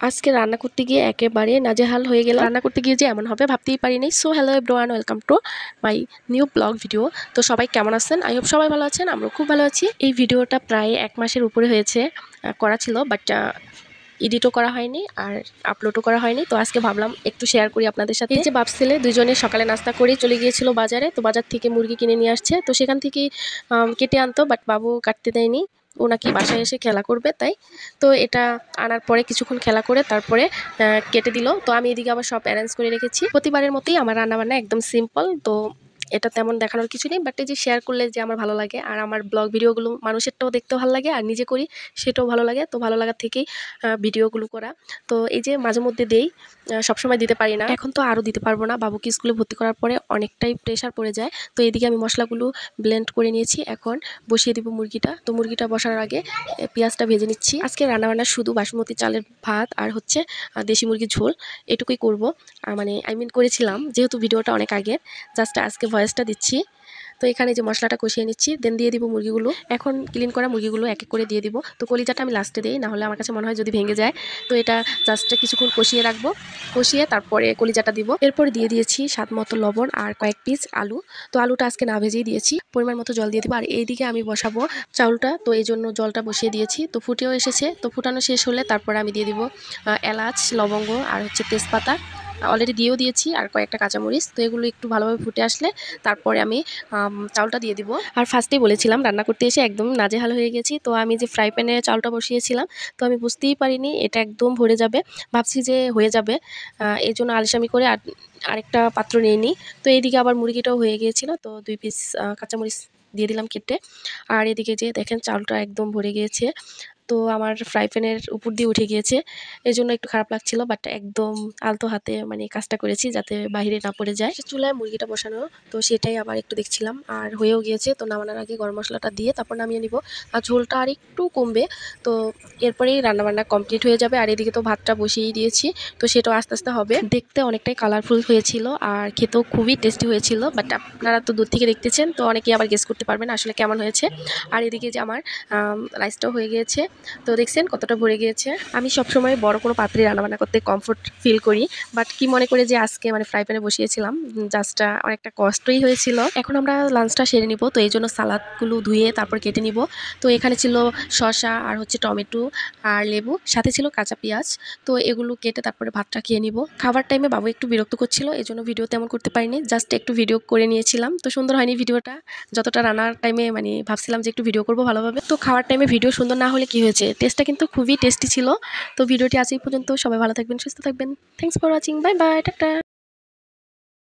আজকে রান্না করতে গিয়ে একেবারে নাজেহাল হয়ে গেলাম। রান্না করতে গিয়ে যে এমন হবে ভাবতেই পারিনি। So hello everyone, welcome to my new blog video. তো সবাই কেমন আছেন? আই হোপ সবাই ভালো আছেন, আমরাও খুব ভালো আছি। এই ভিডিওটা প্রায় 1 মাসের উপরে হয়েছে করা ছিল, বাট এডিটও করা হয়নি আর আপলোডও করা হয়নি। তো আজকে ভাবলাম একটু শেয়ার করি আপনাদের সাথে। এই যে বাপ ছেলে দুজনে সকালে নাস্তা করে চলে গিয়েছিল বাজারে। তো বাজার থেকে মুরগি কিনে নিয়ে আসছে, তো সেখান থেকেই কেটে আনতো, বাট বাবু কাটতে দেয়নি। ও নাকি বাসায় এসে খেলা করবে তাই। তো এটা আনার পরে কিছুক্ষণ খেলা করে তারপরে কেটে দিল। তো আমি এদিকে আবার সব অ্যারেঞ্জ করে রেখেছি। প্রতিবারের মতোই আমার রান্নাবান্না একদম সিম্পল। তো এটা তেমন দেখানোর কিছু নেই, বাট এই যে শেয়ার করলে যে আমার ভালো লাগে, আর আমার ব্লগ ভিডিওগুলো মানুষেরটাও দেখতেও ভালো লাগে আর নিজে করি সেটাও ভালো লাগে। তো ভালো লাগার থেকেই ভিডিওগুলো করা। তো এই যে মাঝে মধ্যে দেই, সবসময় দিতে পারি না। এখন তো আরও দিতে পারবো না, বাবুকে স্কুলে ভর্তি করার পরে অনেকটাই প্রেশার পড়ে যায়। তো এদিকে আমি মশলাগুলো ব্লেন্ড করে নিয়েছি, এখন বসিয়ে দিব মুরগিটা। তো মুরগিটা বসানোর আগে পেঁয়াজটা ভেজে নিচ্ছি। আজকে রান্নাবান্না শুধু বাসমতি চালের ভাত আর হচ্ছে দেশি মুরগির ঝোল, এটুকুই করব। মানে করেছিলাম যেহেতু ভিডিওটা অনেক আগে, জাস্ট আজকে ভয়েসটা দিচ্ছি। তো এখানে যে মশলাটা কষিয়ে নিচ্ছি, দেন দিয়ে দিব মুরগিগুলো। এখন ক্লিন করা মুরগিগুলো এক এক করে দিয়ে দিব। তো কলিজাটা আমি লাস্টে দিই, না হলে আমার কাছে মনে হয় যদি ভেঙে যায়। তো এটা জাস্ট কিছুক্ষণ কষিয়ে রাখবো, কষিয়ে তারপরে কলিজাটা দিব। এরপর দিয়ে দিয়েছি স্বাদ মতো লবণ আর কয়েক পিস আলু। তো আলুটা আজকে না ভেজেই দিয়েছি, পরিমাণ মতো জল দিয়ে দিব। আর এইদিকে আমি বসাবো চাউলটা, তো এই জন্য জলটা বসিয়ে দিয়েছি। তো ফুটেও এসেছে, তো ফুটানো শেষ হলে তারপরে আমি দিয়ে দিব এলাচ, লবঙ্গ আর হচ্ছে তেজপাতা। অলরেডি দিয়েও দিয়েছি আর কয়েকটা কাঁচামরিচ। তো এগুলো একটু ভালোভাবে ফুটে আসলে তারপরে আমি চাউলটা দিয়ে দিব। আর ফার্স্টেই বলেছিলাম রান্না করতে এসে একদম নাজেহাল হয়ে গেছি। তো আমি যে ফ্রাই প্যানে চাউলটা বসিয়েছিলাম, তো আমি বুঝতেই পারিনি এটা একদম ভরে যাবে। ভাবছি যে হয়ে যাবে, এই জন্য আলসামি করে আরেকটা পাত্র নিয়ে নিই। তো এইদিকে আবার মুরগিটাও হয়ে গিয়েছিল, তো 2 পিস কাঁচামরিচ দিয়ে দিলাম কেটে। আর এদিকে যে দেখেন চাউলটা একদম ভরে গিয়েছে। তো আমার ফ্রাই প্যানের উপর দিয়ে উঠে গিয়েছে, এই জন্য একটু খারাপ লাগছিল। বাট একদম আলতো হাতে মানে কাজটা করেছি যাতে বাইরে না পড়ে যায়। চুলায় মুরগিটা বসানো, তো সেটাই আবার একটু দেখছিলাম। আর হয়েও গিয়েছে, তো নামানোর আগে গরম মশলাটা দিয়ে তারপর নামিয়ে নিব। আর ঝোলটা আর একটু কমবে, তো এরপরেই রান্নাবান্না কমপ্লিট হয়ে যাবে। আর এদিকে তো ভাতটা বসিয়েই দিয়েছি, তো সেটাও আস্তে আস্তে হবে। দেখতে অনেকটাই কালারফুল হয়েছিল আর খেতেও খুবই টেস্টি হয়েছিল। বাট আপনারা তো দূর থেকে দেখতেছেন, তো অনেকেই আবার গেস করতে পারবেন আসলে কেমন হয়েছে। আর এদিকে যে আমার রাইসটাও হয়ে গিয়েছে, তো দেখছেন কতটা ভরে গিয়েছে। আমি সবসময় বড় কোনো পাত্রে রান্নাবান্না করতে কমফোর্ট ফিল করি, বাট কি মনে করে যে আজকে মানে ফ্রাই প্যানে বসিয়েছিলাম, জাস্ট অনেকটা কষ্টই হয়েছিল। এখন আমরা লাঞ্চটা সেরে নিব, তো এই জন্য সালাদগুলো ধুয়ে তারপর কেটে নিব। তো এখানে ছিল শসা আর হচ্ছে টমেটো আর লেবু, সাথে ছিল কাঁচা পেঁয়াজ। তো এগুলো কেটে তারপরে ভাতটা খেয়ে নিব। খাবার টাইমে বাবু একটু বিরক্ত করছিল, এই জন্য ভিডিও তেমন করতে পারিনি, জাস্ট একটু ভিডিও করে নিয়েছিলাম। তো সুন্দর হয়নি ভিডিওটা, যতটা রান্নার টাইমে মানে ভাবছিলাম যে একটু ভিডিও করবো ভালোভাবে। তো খাওয়ার টাইমে ভিডিও সুন্দর না হলে কি হয়েছে, টেস্টটা কিন্তু খুবই টেস্টি ছিল। তো ভিডিওটি আজ এই পর্যন্ত, সবাই ভালো থাকবেন, সুস্থ থাকবেন। Thanks for watching, bye bye, tata.